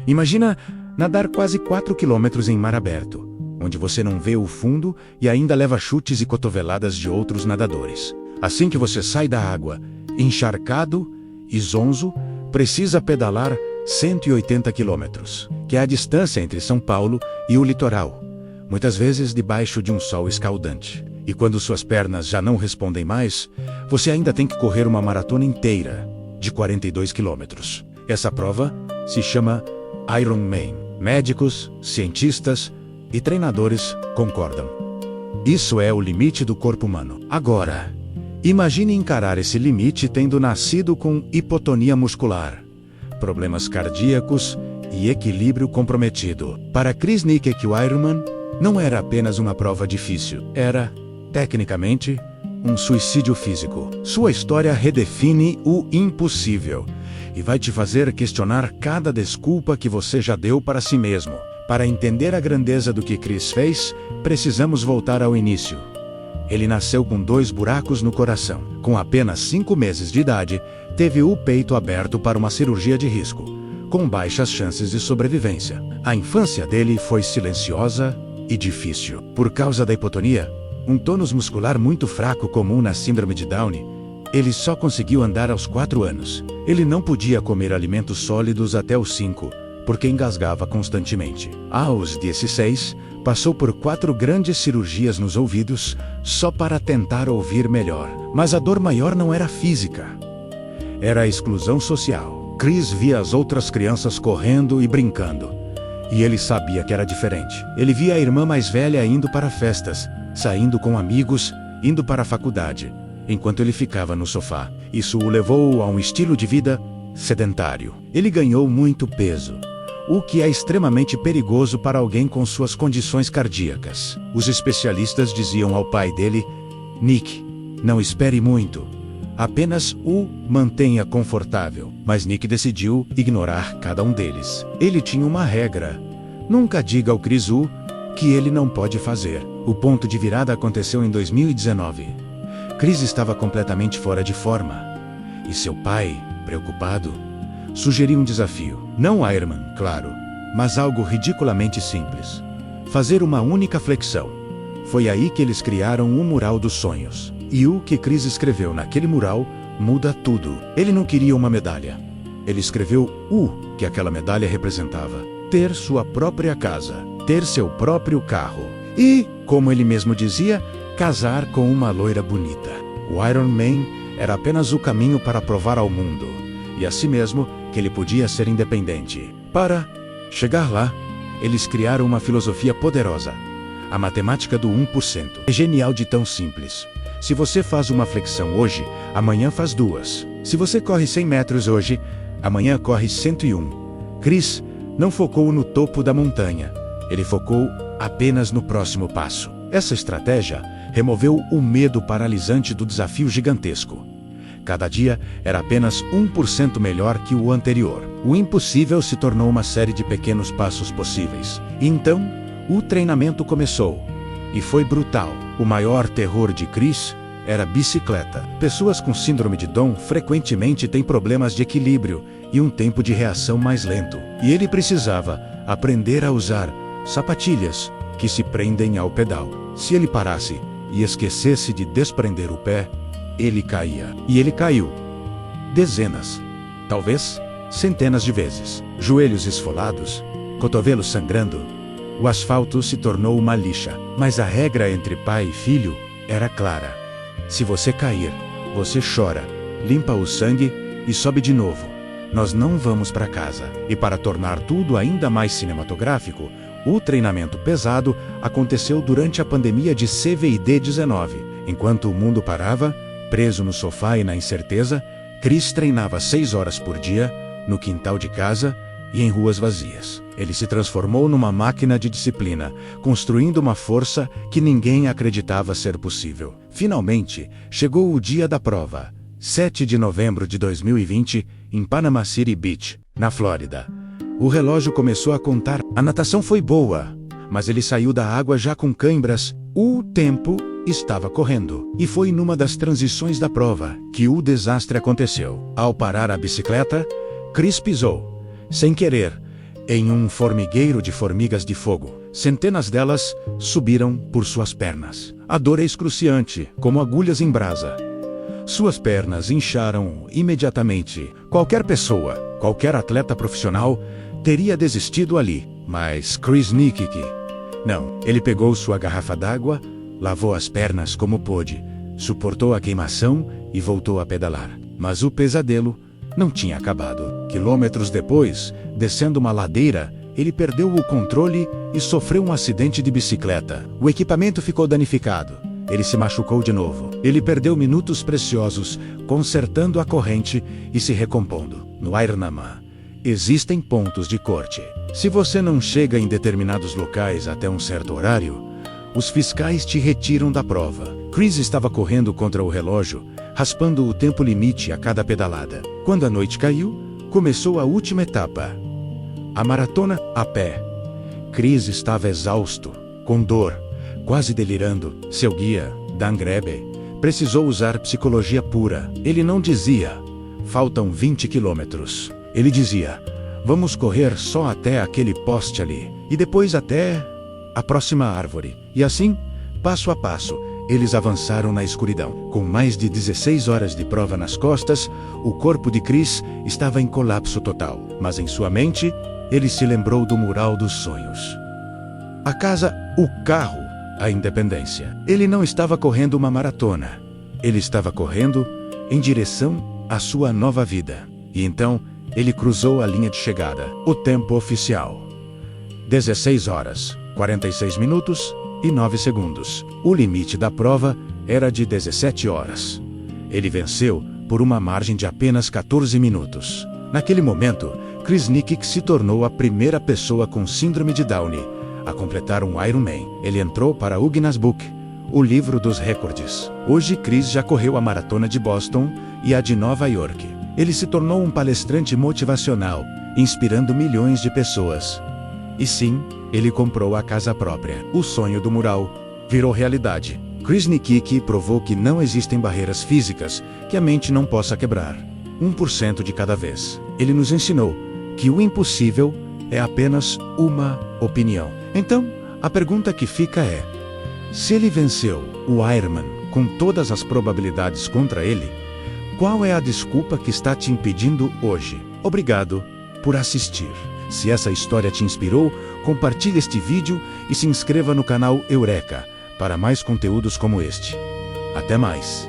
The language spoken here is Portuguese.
Imagina nadar quase 4 quilômetros em mar aberto, onde você não vê o fundo e ainda leva chutes e cotoveladas de outros nadadores. Assim que você sai da água, encharcado e zonzo, precisa pedalar 180 quilômetros, que é a distância entre São Paulo e o litoral, muitas vezes debaixo de um sol escaldante. E quando suas pernas já não respondem mais, você ainda tem que correr uma maratona inteira, de 42 quilômetros. Essa prova se chama Ironman. Médicos, cientistas e treinadores concordam. Isso é o limite do corpo humano. Agora, imagine encarar esse limite tendo nascido com hipotonia muscular, problemas cardíacos e equilíbrio comprometido. Para Chris Nikic, o Ironman não era apenas uma prova difícil, era, tecnicamente, um suicídio físico. Sua história redefine o impossível e vai te fazer questionar cada desculpa que você já deu para si mesmo. Para entender a grandeza do que Chris fez, precisamos voltar ao início. Ele nasceu com 2 buracos no coração. Com apenas 5 meses de idade, teve o peito aberto para uma cirurgia de risco, com baixas chances de sobrevivência. A infância dele foi silenciosa e difícil. Por causa da hipotonia, um tônus muscular muito fraco comum na síndrome de Down, ele só conseguiu andar aos 4 anos. Ele não podia comer alimentos sólidos até os 5, porque engasgava constantemente. Aos 16, passou por 4 grandes cirurgias nos ouvidos, só para tentar ouvir melhor. Mas a dor maior não era física, era a exclusão social. Chris via as outras crianças correndo e brincando, e ele sabia que era diferente. Ele via a irmã mais velha indo para festas, saindo com amigos, indo para a faculdade, enquanto ele ficava no sofá. Isso o levou a um estilo de vida sedentário. Ele ganhou muito peso, o que é extremamente perigoso para alguém com suas condições cardíacas. Os especialistas diziam ao pai dele: Nick, não espere muito, apenas o mantenha confortável. Mas Nick decidiu ignorar cada um deles. Ele tinha uma regra: nunca diga ao Chris o que ele não pode fazer. O ponto de virada aconteceu em 2019. Chris estava completamente fora de forma, e seu pai, preocupado, sugeriu um desafio. Não Ironman, claro, mas algo ridiculamente simples: fazer uma única flexão. Foi aí que eles criaram o Mural dos Sonhos. E o que Chris escreveu naquele mural muda tudo. Ele não queria uma medalha. Ele escreveu o que aquela medalha representava: ter sua própria casa, ter seu próprio carro e, como ele mesmo dizia, casar com uma loira bonita. O Ironman era apenas o caminho para provar ao mundo, e a si mesmo, que ele podia ser independente. Para chegar lá, eles criaram uma filosofia poderosa: a matemática do 1%. É genial de tão simples. Se você faz uma flexão hoje, amanhã faz 2. Se você corre 100 metros hoje, amanhã corre 101. Chris não focou no topo da montanha, ele focou apenas no próximo passo. Essa estratégia removeu o medo paralisante do desafio gigantesco. Cada dia era apenas 1% melhor que o anterior. O impossível se tornou uma série de pequenos passos possíveis. Então, o treinamento começou. E foi brutal. O maior terror de Chris era bicicleta. Pessoas com síndrome de Down frequentemente têm problemas de equilíbrio e um tempo de reação mais lento. E ele precisava aprender a usar sapatilhas que se prendem ao pedal. Se ele parasse e esquecesse de desprender o pé, ele caía. E ele caiu. Dezenas, talvez centenas de vezes. Joelhos esfolados, cotovelos sangrando. O asfalto se tornou uma lixa. Mas a regra entre pai e filho era clara: se você cair, você chora, limpa o sangue e sobe de novo. Nós não vamos para casa. E para tornar tudo ainda mais cinematográfico, o treinamento pesado aconteceu durante a pandemia de COVID-19. Enquanto o mundo parava, preso no sofá e na incerteza, Chris treinava 6 horas por dia, no quintal de casa e em ruas vazias. Ele se transformou numa máquina de disciplina, construindo uma força que ninguém acreditava ser possível. Finalmente, chegou o dia da prova, 7 de novembro de 2020, em Panama City Beach, na Flórida. O relógio começou a contar. A natação foi boa, mas ele saiu da água já com cãibras. O tempo estava correndo. E foi numa das transições da prova que o desastre aconteceu. Ao parar a bicicleta, Chris pisou, sem querer, em um formigueiro de formigas de fogo. Centenas delas subiram por suas pernas. A dor é excruciante, como agulhas em brasa. Suas pernas incharam imediatamente. Qualquer pessoa, qualquer atleta profissional, teria desistido ali. Mas Chris Nikic, não. Ele pegou sua garrafa d'água, lavou as pernas como pôde, suportou a queimação e voltou a pedalar. Mas o pesadelo não tinha acabado. Quilômetros depois, descendo uma ladeira, ele perdeu o controle e sofreu um acidente de bicicleta. O equipamento ficou danificado. Ele se machucou de novo. Ele perdeu minutos preciosos consertando a corrente e se recompondo. No Ironman, existem pontos de corte. Se você não chega em determinados locais até um certo horário, os fiscais te retiram da prova. Chris estava correndo contra o relógio, raspando o tempo limite a cada pedalada. Quando a noite caiu, começou a última etapa. A maratona a pé. Chris estava exausto, com dor, quase delirando. Seu guia, Dan Grebe, precisou usar psicologia pura. Ele não dizia, faltam 20 quilômetros. Ele dizia, vamos correr só até aquele poste ali, e depois até a próxima árvore. E assim, passo a passo, eles avançaram na escuridão. Com mais de 16 horas de prova nas costas, o corpo de Chris estava em colapso total. Mas em sua mente, ele se lembrou do mural dos sonhos. A casa, o carro, a independência. Ele não estava correndo uma maratona. Ele estava correndo em direção à sua nova vida. E então, ele cruzou a linha de chegada. O tempo oficial: 16 horas, 46 minutos e 9 segundos. O limite da prova era de 17 horas. Ele venceu por uma margem de apenas 14 minutos. Naquele momento, Chris Nikic se tornou a primeira pessoa com síndrome de Down a completar um Ironman. Ele entrou para o Guinness Book, o livro dos recordes. Hoje, Chris já correu a maratona de Boston e a de Nova York. Ele se tornou um palestrante motivacional, inspirando milhões de pessoas. E sim, ele comprou a casa própria. O sonho do mural virou realidade. Chris Nikic provou que não existem barreiras físicas que a mente não possa quebrar. 1% de cada vez. Ele nos ensinou que o impossível é apenas uma opinião. Então, a pergunta que fica é: se ele venceu o Ironman com todas as probabilidades contra ele, qual é a desculpa que está te impedindo hoje? Obrigado por assistir. Se essa história te inspirou, compartilhe este vídeo e se inscreva no canal Eureka para mais conteúdos como este. Até mais!